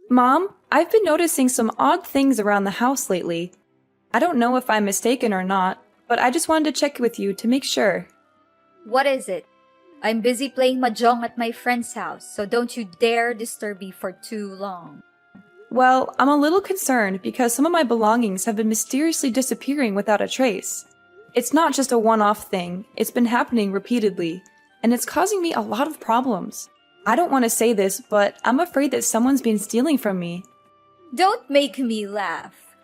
Mom, I've been noticing some odd things around the house lately. I don't know if I'm mistaken or not, but I just wanted to check with you to make sure. What is it? I'm busy playing mahjong at my friend's house, so don't you dare disturb me for too long. Well, I'm a little concerned because some of my belongings have been mysteriously disappearing without a trace. It's not just a one-off thing, it's been happening repeatedly, and it's causing me a lot of problems. I don't want to say this, but I'm afraid that someone's been stealing from me. Don't make me laugh.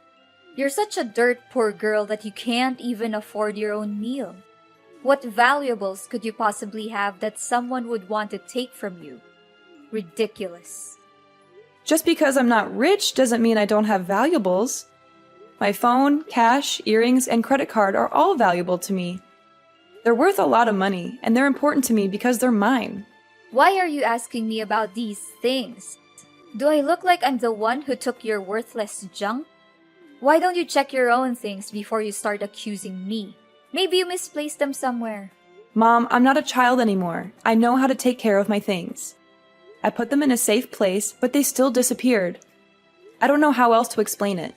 You're such a dirt poor girl that you can't even afford your own meal. What valuables could you possibly have that someone would want to take from you? Ridiculous. Just because I'm not rich doesn't mean I don't have valuables. My phone, cash, earrings, and credit card are all valuable to me. They're worth a lot of money, and they're important to me because they're mine. Why are you asking me about these things? Do I look like I'm the one who took your worthless junk? Why don't you check your own things before you start accusing me? Maybe you misplaced them somewhere. Mom, I'm not a child anymore. I know how to take care of my things. I put them in a safe place, but they still disappeared. I don't know how else to explain it.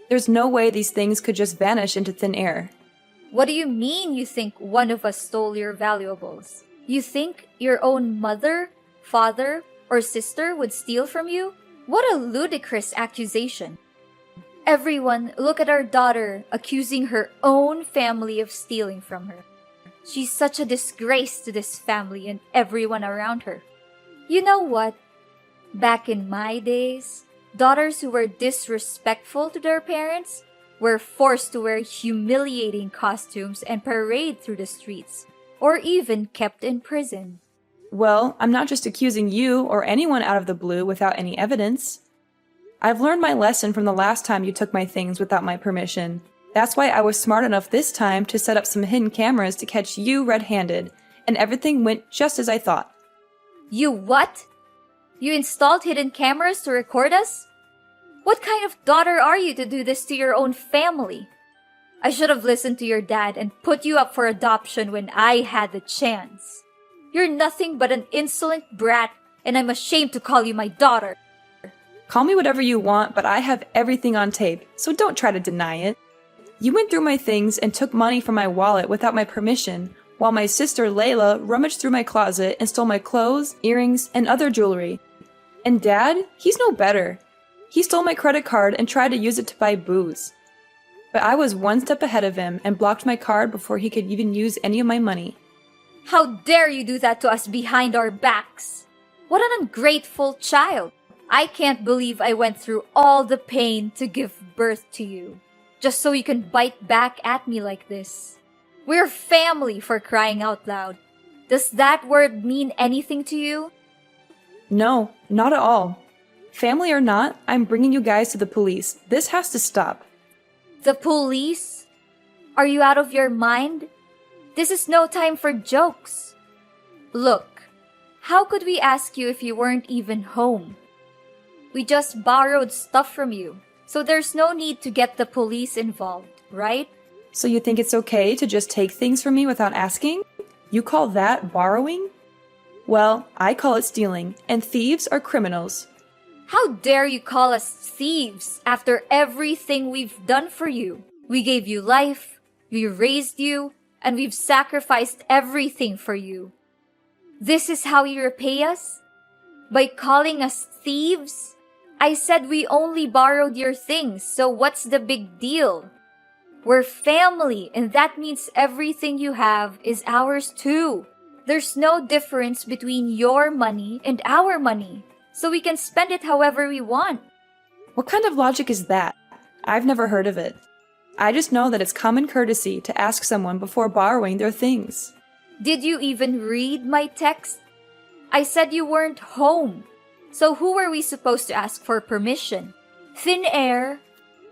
There's no way these things could just vanish into thin air. What do you mean you think one of us stole your valuables? You think your own mother, father, or sister would steal from you? What a ludicrous accusation. Everyone, look at our daughter accusing her own family of stealing from her. She's such a disgrace to this family and everyone around her. You know what? Back in my days, daughters who were disrespectful to their parents were forced to wear humiliating costumes and parade through the streets, or even kept in prison. Well, I'm not just accusing you or anyone out of the blue without any evidence. I've learned my lesson from the last time you took my things without my permission. That's why I was smart enough this time to set up some hidden cameras to catch you red-handed, and everything went just as I thought. You what? You installed hidden cameras to record us? What kind of daughter are you to do this to your own family? I should have listened to your dad and put you up for adoption when I had the chance. You're nothing but an insolent brat, and I'm ashamed to call you my daughter. Call me whatever you want, but I have everything on tape, so don't try to deny it. You went through my things and took money from my wallet without my permission, while my sister Layla rummaged through my closet and stole my clothes, earrings, and other jewelry. And Dad? He's no better. He stole my credit card and tried to use it to buy booze. But I was one step ahead of him and blocked my card before he could even use any of my money. How dare you do that to us behind our backs? What an ungrateful child. I can't believe I went through all the pain to give birth to you, just so you can bite back at me like this. We're family, for crying out loud. Does that word mean anything to you? No, not at all. Family or not, I'm bringing you guys to the police. This has to stop. The police? Are you out of your mind? This is no time for jokes. Look, how could we ask you if you weren't even home? We just borrowed stuff from you, so there's no need to get the police involved, right? So you think it's okay to just take things from me without asking? You call that borrowing? Well, I call it stealing, and thieves are criminals. How dare you call us thieves after everything we've done for you? We gave you life, we raised you, and we've sacrificed everything for you. This is how you repay us? By calling us thieves? I said we only borrowed your things, so what's the big deal? We're family, and that means everything you have is ours too. There's no difference between your money and our money, so we can spend it however we want. What kind of logic is that? I've never heard of it. I just know that it's common courtesy to ask someone before borrowing their things. Did you even read my text? I said you weren't home. So who were we supposed to ask for permission? Thin air?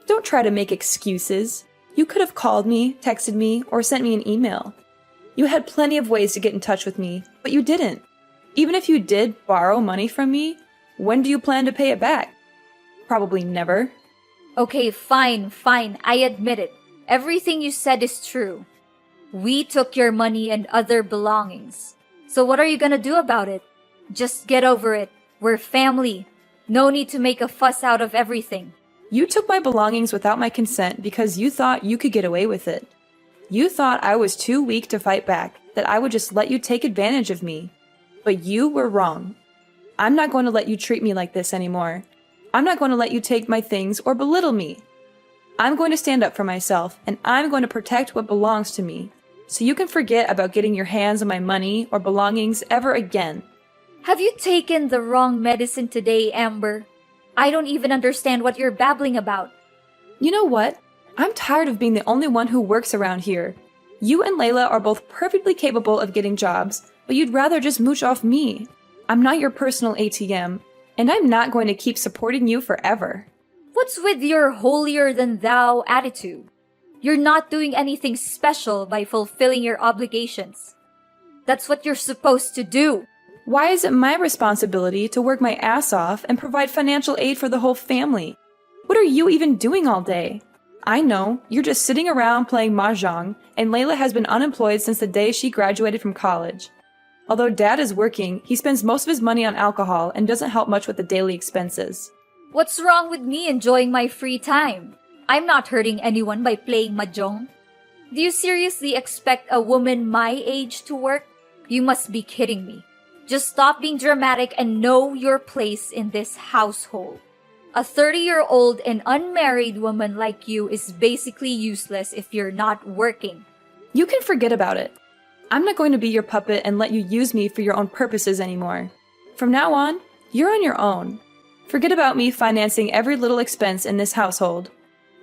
Don't try to make excuses. You could have called me, texted me, or sent me an email. You had plenty of ways to get in touch with me, but you didn't. Even if you did borrow money from me, when do you plan to pay it back? Probably never. Okay, fine. I admit it. Everything you said is true. We took your money and other belongings. So what are you gonna do about it? Just get over it. We're family. No need to make a fuss out of everything. You took my belongings without my consent because you thought you could get away with it. You thought I was too weak to fight back, that I would just let you take advantage of me. But you were wrong. I'm not going to let you treat me like this anymore. I'm not going to let you take my things or belittle me. I'm going to stand up for myself, and I'm going to protect what belongs to me, so you can forget about getting your hands on my money or belongings ever again. Have you taken the wrong medicine today, Amber? I don't even understand what you're babbling about. You know what? I'm tired of being the only one who works around here. You and Layla are both perfectly capable of getting jobs, but you'd rather just mooch off me. I'm not your personal ATM, and I'm not going to keep supporting you forever. What's with your holier-than-thou attitude? You're not doing anything special by fulfilling your obligations. That's what you're supposed to do. Why is it my responsibility to work my ass off and provide financial aid for the whole family? What are you even doing all day? I know, you're just sitting around playing mahjong, and Layla has been unemployed since the day she graduated from college. Although Dad is working, he spends most of his money on alcohol and doesn't help much with the daily expenses. What's wrong with me enjoying my free time? I'm not hurting anyone by playing mahjong. Do you seriously expect a woman my age to work? You must be kidding me. Just stop being dramatic and know your place in this household. A 30-year-old and unmarried woman like you is basically useless if you're not working. You can forget about it. I'm not going to be your puppet and let you use me for your own purposes anymore. From now on, you're on your own. Forget about me financing every little expense in this household.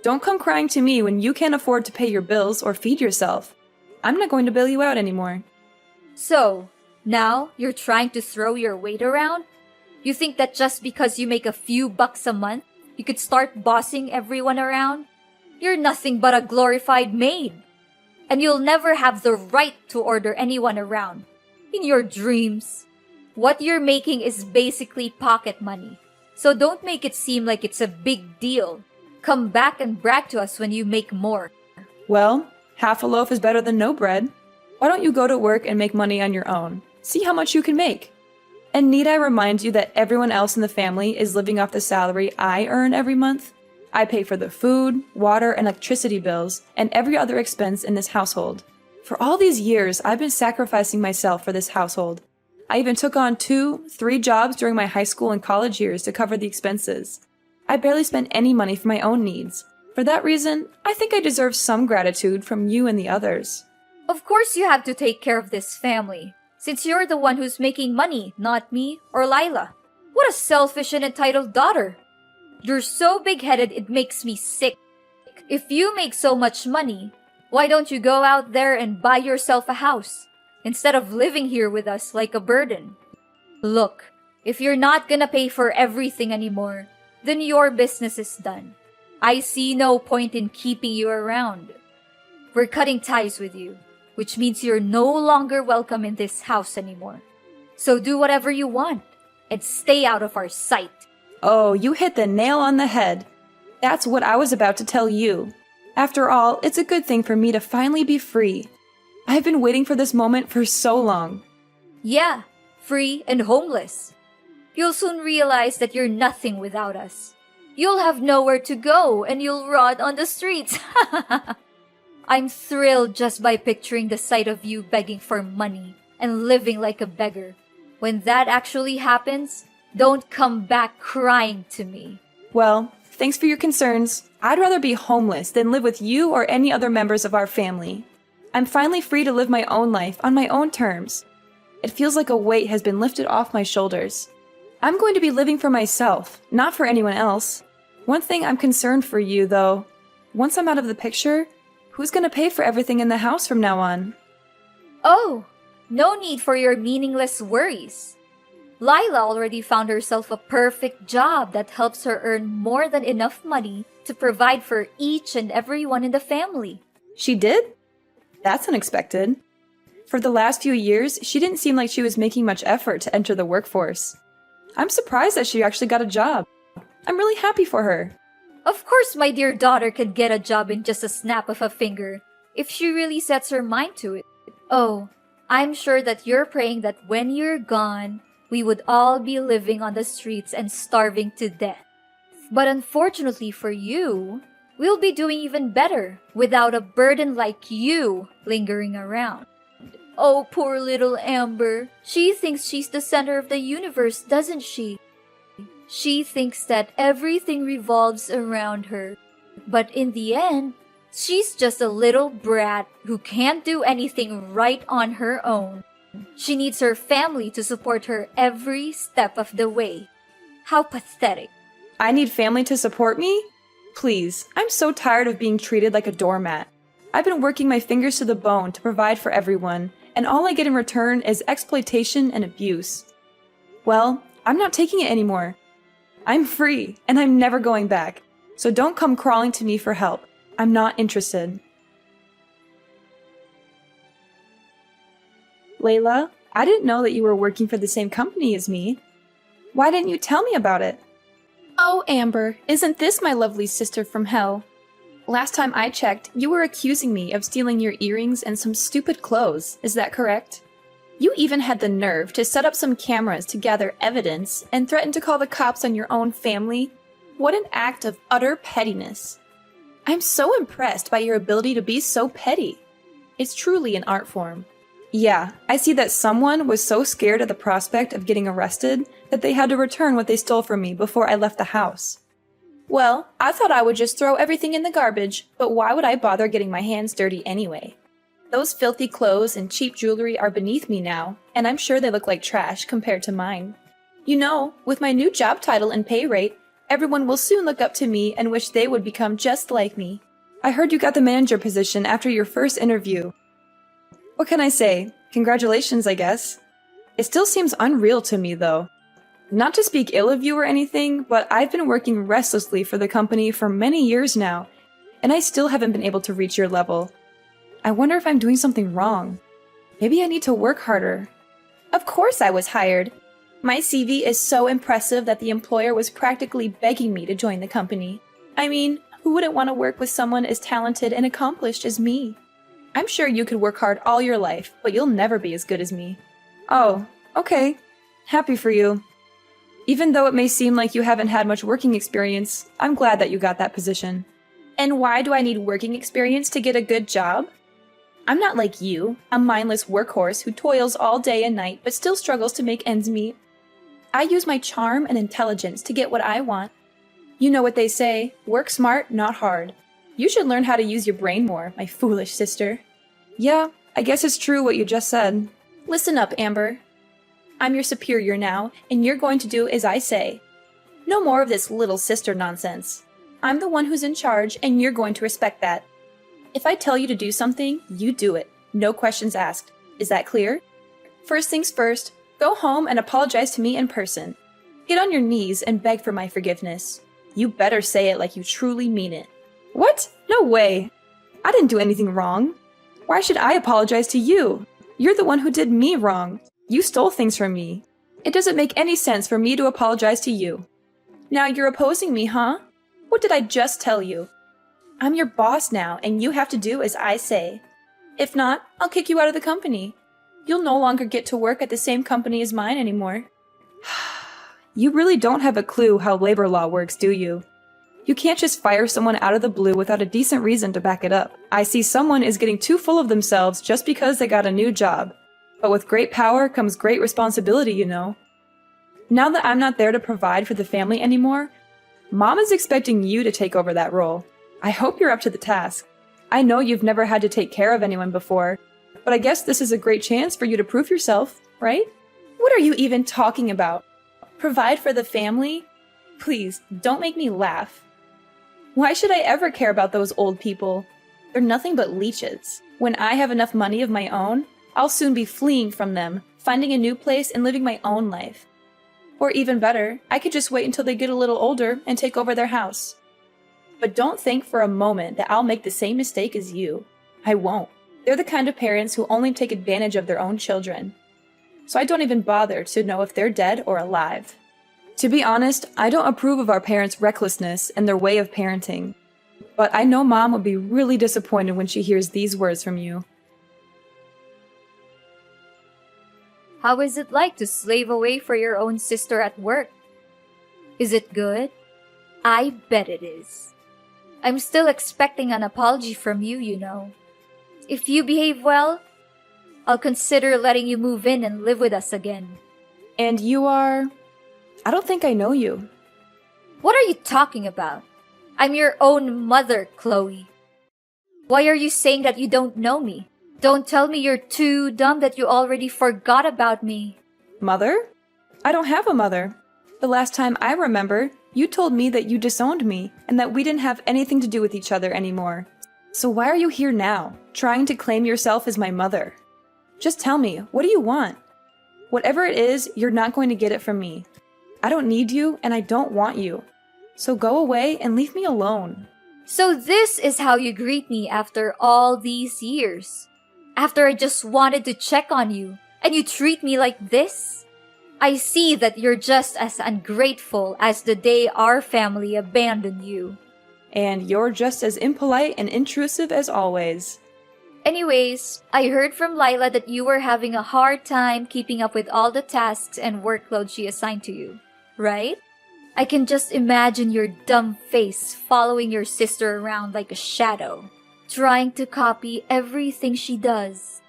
Don't come crying to me when you can't afford to pay your bills or feed yourself. I'm not going to bail you out anymore. So, now you're trying to throw your weight around? You think that just because you make a few bucks a month, you could start bossing everyone around? You're nothing but a glorified maid. And you'll never have the right to order anyone around. In your dreams. What you're making is basically pocket money. So don't make it seem like it's a big deal. Come back and brag to us when you make more. Well, half a loaf is better than no bread. Why don't you go to work and make money on your own? See how much you can make. And need I remind you that everyone else in the family is living off the salary I earn every month? I pay for the food, water, and electricity bills, and every other expense in this household. For all these years, I've been sacrificing myself for this household. I even took on 2-3 jobs during my high school and college years to cover the expenses. I barely spent any money for my own needs. For that reason, I think I deserve some gratitude from you and the others. Of course you have to take care of this family, since you're the one who's making money, not me or Lila. What a selfish and entitled daughter. You're so big-headed it makes me sick. If you make so much money, why don't you go out there and buy yourself a house, instead of living here with us like a burden? Look, if you're not gonna pay for everything anymore, then your business is done. I see no point in keeping you around. We're cutting ties with you, which means you're no longer welcome in this house anymore. So do whatever you want, and stay out of our sight. Oh, you hit the nail on the head. That's what I was about to tell you. After all, it's a good thing for me to finally be free. I've been waiting for this moment for so long. Yeah, free and homeless. You'll soon realize that you're nothing without us. You'll have nowhere to go and you'll rot on the streets. I'm thrilled just by picturing the sight of you begging for money and living like a beggar. When that actually happens, don't come back crying to me. Well, thanks for your concerns. I'd rather be homeless than live with you or any other members of our family. I'm finally free to live my own life on my own terms. It feels like a weight has been lifted off my shoulders. I'm going to be living for myself, not for anyone else. One thing I'm concerned for you, though. Once I'm out of the picture, who's going to pay for everything in the house from now on? Oh, no need for your meaningless worries. Lila already found herself a perfect job that helps her earn more than enough money to provide for each and everyone in the family. She did? That's unexpected. For the last few years, she didn't seem like she was making much effort to enter the workforce. I'm surprised that she actually got a job. I'm really happy for her. Of course my dear daughter can get a job in just a snap of a finger, if she really sets her mind to it. Oh, I'm sure that you're praying that when you're gone, we would all be living on the streets and starving to death. But unfortunately for you, we'll be doing even better without a burden like you lingering around. Oh, poor little Amber. She thinks she's the center of the universe, doesn't she? She thinks that everything revolves around her. But in the end, she's just a little brat who can't do anything right on her own. She needs her family to support her every step of the way. How pathetic. I need family to support me? Please, I'm so tired of being treated like a doormat. I've been working my fingers to the bone to provide for everyone, and all I get in return is exploitation and abuse. Well, I'm not taking it anymore. I'm free, and I'm never going back. So don't come crawling to me for help. I'm not interested. Layla, I didn't know that you were working for the same company as me. Why didn't you tell me about it? Oh, Amber, isn't this my lovely sister from hell? Last time I checked, you were accusing me of stealing your earrings and some stupid clothes. Is that correct? You even had the nerve to set up some cameras to gather evidence and threaten to call the cops on your own family? What an act of utter pettiness. I'm so impressed by your ability to be so petty. It's truly an art form. Yeah, I see that someone was so scared of the prospect of getting arrested that they had to return what they stole from me before I left the house. Well, I thought I would just throw everything in the garbage, but why would I bother getting my hands dirty anyway? Those filthy clothes and cheap jewelry are beneath me now, and I'm sure they look like trash compared to mine. You know, with my new job title and pay rate, everyone will soon look up to me and wish they would become just like me. I heard you got the manager position after your first interview. What can I say? Congratulations, I guess. It still seems unreal to me, though. Not to speak ill of you or anything, but I've been working restlessly for the company for many years now, and I still haven't been able to reach your level. I wonder if I'm doing something wrong. Maybe I need to work harder. Of course I was hired. My CV is so impressive that the employer was practically begging me to join the company. I mean, who wouldn't want to work with someone as talented and accomplished as me? I'm sure you could work hard all your life, but you'll never be as good as me. Oh, okay. Happy for you. Even though it may seem like you haven't had much working experience, I'm glad that you got that position. And why do I need working experience to get a good job? I'm not like you, a mindless workhorse who toils all day and night but still struggles to make ends meet. I use my charm and intelligence to get what I want. You know what they say, work smart, not hard. You should learn how to use your brain more, my foolish sister. Yeah, I guess it's true what you just said. Listen up, Amber. I'm your superior now, and you're going to do as I say. No more of this little sister nonsense. I'm the one who's in charge, and you're going to respect that. If I tell you to do something, you do it. No questions asked. Is that clear? First things first, go home and apologize to me in person. Get on your knees and beg for my forgiveness. You better say it like you truly mean it. What? No way. I didn't do anything wrong. Why should I apologize to you? You're the one who did me wrong. You stole things from me. It doesn't make any sense for me to apologize to you. Now you're opposing me, huh? What did I just tell you? I'm your boss now, and you have to do as I say. If not, I'll kick you out of the company. You'll no longer get to work at the same company as mine anymore. You really don't have a clue how labor law works, do you? You can't just fire someone out of the blue without a decent reason to back it up. I see someone is getting too full of themselves just because they got a new job. But with great power comes great responsibility, you know. Now that I'm not there to provide for the family anymore, Mom is expecting you to take over that role. I hope you're up to the task. I know you've never had to take care of anyone before, but I guess this is a great chance for you to prove yourself, right? What are you even talking about? Provide for the family? Please, don't make me laugh. Why should I ever care about those old people? They're nothing but leeches. When I have enough money of my own, I'll soon be fleeing from them, finding a new place and living my own life. Or even better, I could just wait until they get a little older and take over their house. But don't think for a moment that I'll make the same mistake as you. I won't. They're the kind of parents who only take advantage of their own children. So I don't even bother to know if they're dead or alive. To be honest, I don't approve of our parents' recklessness and their way of parenting. But I know Mom will be really disappointed when she hears these words from you. How is it like to slave away for your own sister at work? Is it good? I bet it is. I'm still expecting an apology from you, you know. If you behave well, I'll consider letting you move in and live with us again. And you are... I don't think I know you. What are you talking about? I'm your own mother, Chloe. Why are you saying that you don't know me? Don't tell me you're too dumb that you already forgot about me. Mother? I don't have a mother. The last time I remember, you told me that you disowned me and that we didn't have anything to do with each other anymore. So why are you here now, trying to claim yourself as my mother? Just tell me, what do you want? Whatever it is, you're not going to get it from me. I don't need you and I don't want you. So go away and leave me alone. So this is how you greet me after all these years? After I just wanted to check on you, and you treat me like this? I see that you're just as ungrateful as the day our family abandoned you. And you're just as impolite and intrusive as always. Anyways, I heard from Lila that you were having a hard time keeping up with all the tasks and workload she assigned to you, right? I can just imagine your dumb face following your sister around like a shadow, trying to copy everything she does.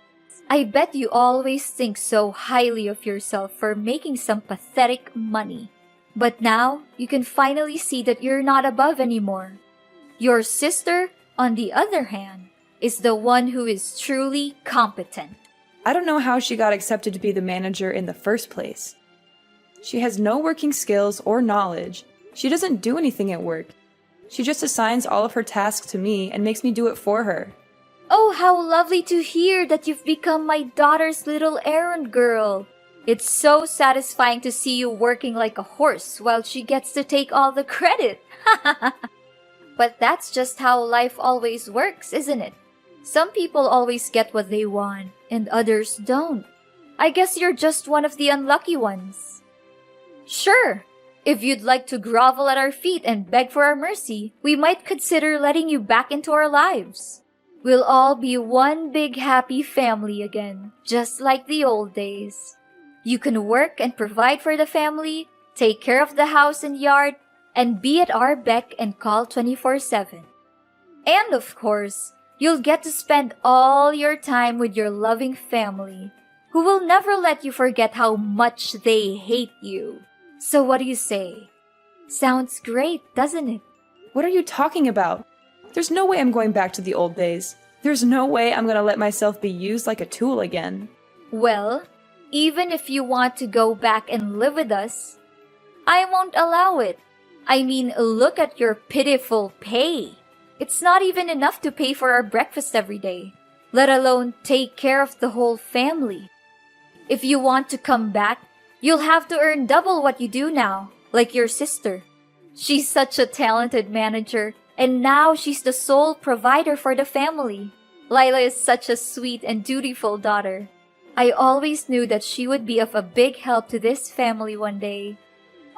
I bet you always think so highly of yourself for making some pathetic money. But now, you can finally see that you're not above anymore. Your sister, on the other hand, is the one who is truly competent. I don't know how she got accepted to be the manager in the first place. She has no working skills or knowledge. She doesn't do anything at work. She just assigns all of her tasks to me and makes me do it for her. Oh, how lovely to hear that you've become my daughter's little errand girl. It's so satisfying to see you working like a horse while she gets to take all the credit. But that's just how life always works, isn't it? Some people always get what they want, and others don't. I guess you're just one of the unlucky ones. Sure, if you'd like to grovel at our feet and beg for our mercy, we might consider letting you back into our lives. We'll all be one big happy family again, just like the old days. You can work and provide for the family, take care of the house and yard, and be at our beck and call 24/7. And of course, you'll get to spend all your time with your loving family, who will never let you forget how much they hate you. So what do you say? Sounds great, doesn't it? What are you talking about? There's no way I'm going back to the old days. There's no way I'm going to let myself be used like a tool again. Well, even if you want to go back and live with us, I won't allow it. I mean, look at your pitiful pay. It's not even enough to pay for our breakfast every day, let alone take care of the whole family. If you want to come back, you'll have to earn double what you do now, like your sister. She's such a talented manager, and now she's the sole provider for the family. Lila is such a sweet and dutiful daughter. I always knew that she would be of a big help to this family one day.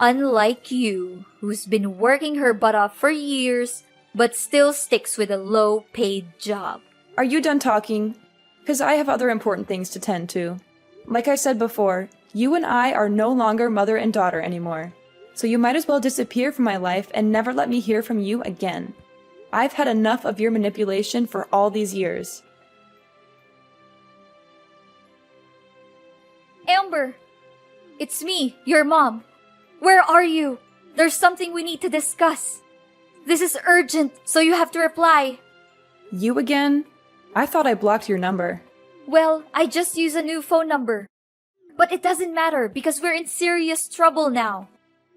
Unlike you, who's been working her butt off for years, but still sticks with a low-paid job. Are you done talking? Because I have other important things to tend to. Like I said before, you and I are no longer mother and daughter anymore. So you might as well disappear from my life and never let me hear from you again. I've had enough of your manipulation for all these years. Amber! It's me, your mom. Where are you? There's something we need to discuss. This is urgent, so you have to reply. You again? I thought I blocked your number. Well, I just used a new phone number. But it doesn't matter because we're in serious trouble now.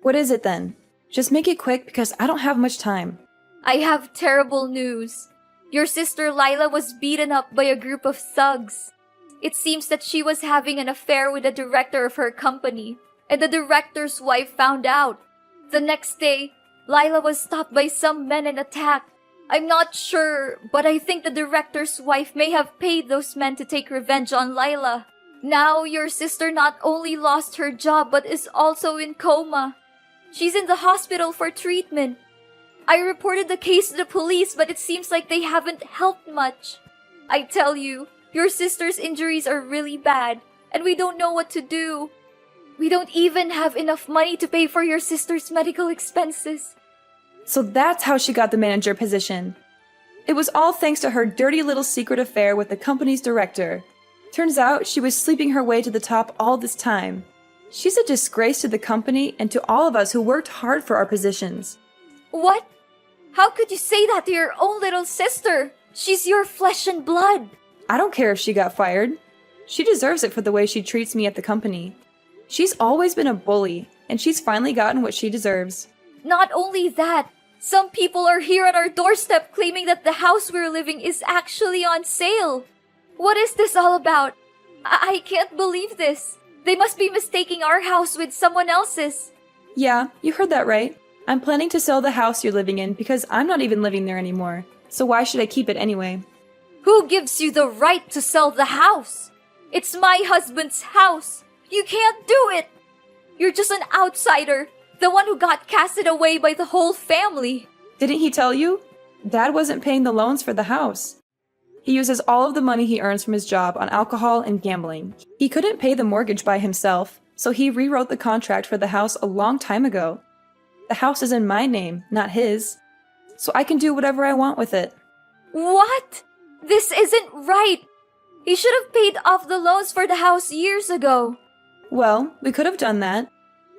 What is it then? Just make it quick because I don't have much time. I have terrible news. Your sister Lila was beaten up by a group of thugs. It seems that she was having an affair with the director of her company, and the director's wife found out. The next day, Lila was stopped by some men and attacked. I'm not sure, but I think the director's wife may have paid those men to take revenge on Lila. Now your sister not only lost her job but is also in coma. She's in the hospital for treatment. I reported the case to the police, but it seems like they haven't helped much. I tell you, your sister's injuries are really bad, and we don't know what to do. We don't even have enough money to pay for your sister's medical expenses. So that's how she got the manager position. It was all thanks to her dirty little secret affair with the company's director. Turns out she was sleeping her way to the top all this time. She's a disgrace to the company and to all of us who worked hard for our positions. What? How could you say that to your own little sister? She's your flesh and blood. I don't care if she got fired. She deserves it for the way she treats me at the company. She's always been a bully, and she's finally gotten what she deserves. Not only that, some people are here at our doorstep claiming that the house we're living is actually on sale. What is this all about? I can't believe this. They must be mistaking our house with someone else's. Yeah, you heard that right. I'm planning to sell the house you're living in because I'm not even living there anymore. So why should I keep it anyway? Who gives you the right to sell the house? It's my husband's house. You can't do it. You're just an outsider, the one who got casted away by the whole family. Didn't he tell you? Dad wasn't paying the loans for the house. He uses all of the money he earns from his job on alcohol and gambling. He couldn't pay the mortgage by himself, so he rewrote the contract for the house a long time ago. The house is in my name, not his. So I can do whatever I want with it. What? This isn't right. He should have paid off the loans for the house years ago. Well, we could have done that,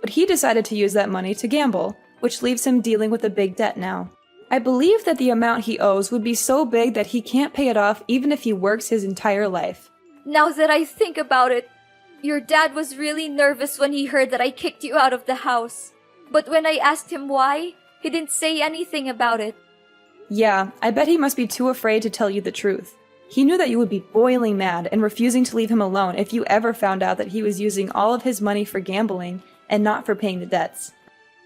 but he decided to use that money to gamble, which leaves him dealing with a big debt now. I believe that the amount he owes would be so big that he can't pay it off even if he works his entire life. Now that I think about it, your dad was really nervous when he heard that I kicked you out of the house. But when I asked him why, he didn't say anything about it. Yeah, I bet he must be too afraid to tell you the truth. He knew that you would be boiling mad and refusing to leave him alone if you ever found out that he was using all of his money for gambling and not for paying the debts.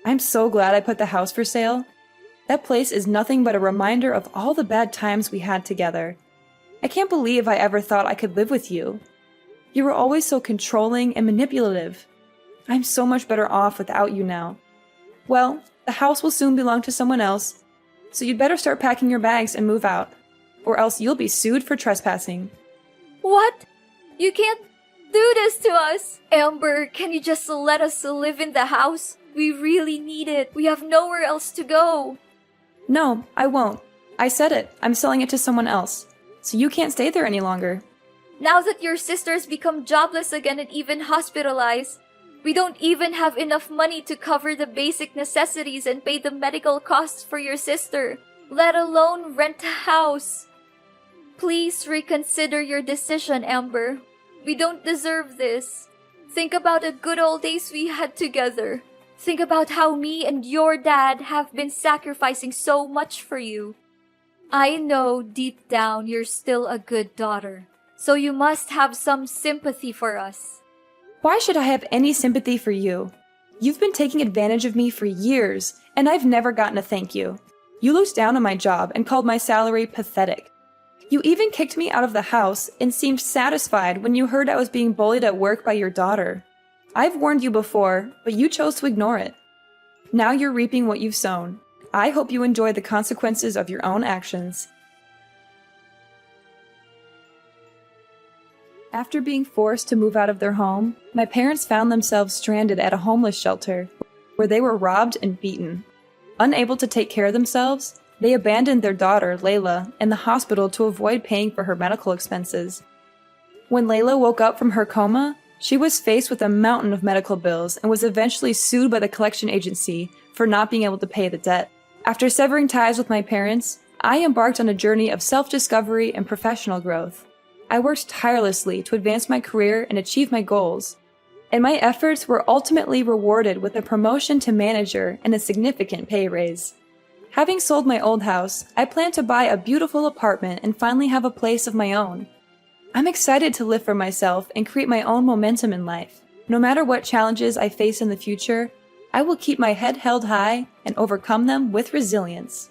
I'm so glad I put the house for sale. That place is nothing but a reminder of all the bad times we had together. I can't believe I ever thought I could live with you. You were always so controlling and manipulative. I'm so much better off without you now. Well, the house will soon belong to someone else, so you'd better start packing your bags and move out, or else you'll be sued for trespassing. What? You can't do this to us. Amber, can you just let us live in the house? We really need it. We have nowhere else to go. No, I won't. I said it. I'm selling it to someone else, so you can't stay there any longer. Now that your sister's become jobless again and even hospitalized, we don't even have enough money to cover the basic necessities and pay the medical costs for your sister, let alone rent a house. Please reconsider your decision, Amber. We don't deserve this. Think about the good old days we had together. Think about how me and your dad have been sacrificing so much for you. I know deep down you're still a good daughter, so you must have some sympathy for us. Why should I have any sympathy for you? You've been taking advantage of me for years, and I've never gotten a thank you. You looked down on my job and called my salary pathetic. You even kicked me out of the house and seemed satisfied when you heard I was being bullied at work by your daughter. I've warned you before, but you chose to ignore it. Now you're reaping what you've sown. I hope you enjoy the consequences of your own actions. After being forced to move out of their home, my parents found themselves stranded at a homeless shelter, where they were robbed and beaten. Unable to take care of themselves, they abandoned their daughter, Layla, in the hospital to avoid paying for her medical expenses. When Layla woke up from her coma, she was faced with a mountain of medical bills and was eventually sued by the collection agency for not being able to pay the debt. After severing ties with my parents, I embarked on a journey of self-discovery and professional growth. I worked tirelessly to advance my career and achieve my goals, and my efforts were ultimately rewarded with a promotion to manager and a significant pay raise. Having sold my old house, I plan to buy a beautiful apartment and finally have a place of my own. I'm excited to live for myself and create my own momentum in life. No matter what challenges I face in the future, I will keep my head held high and overcome them with resilience.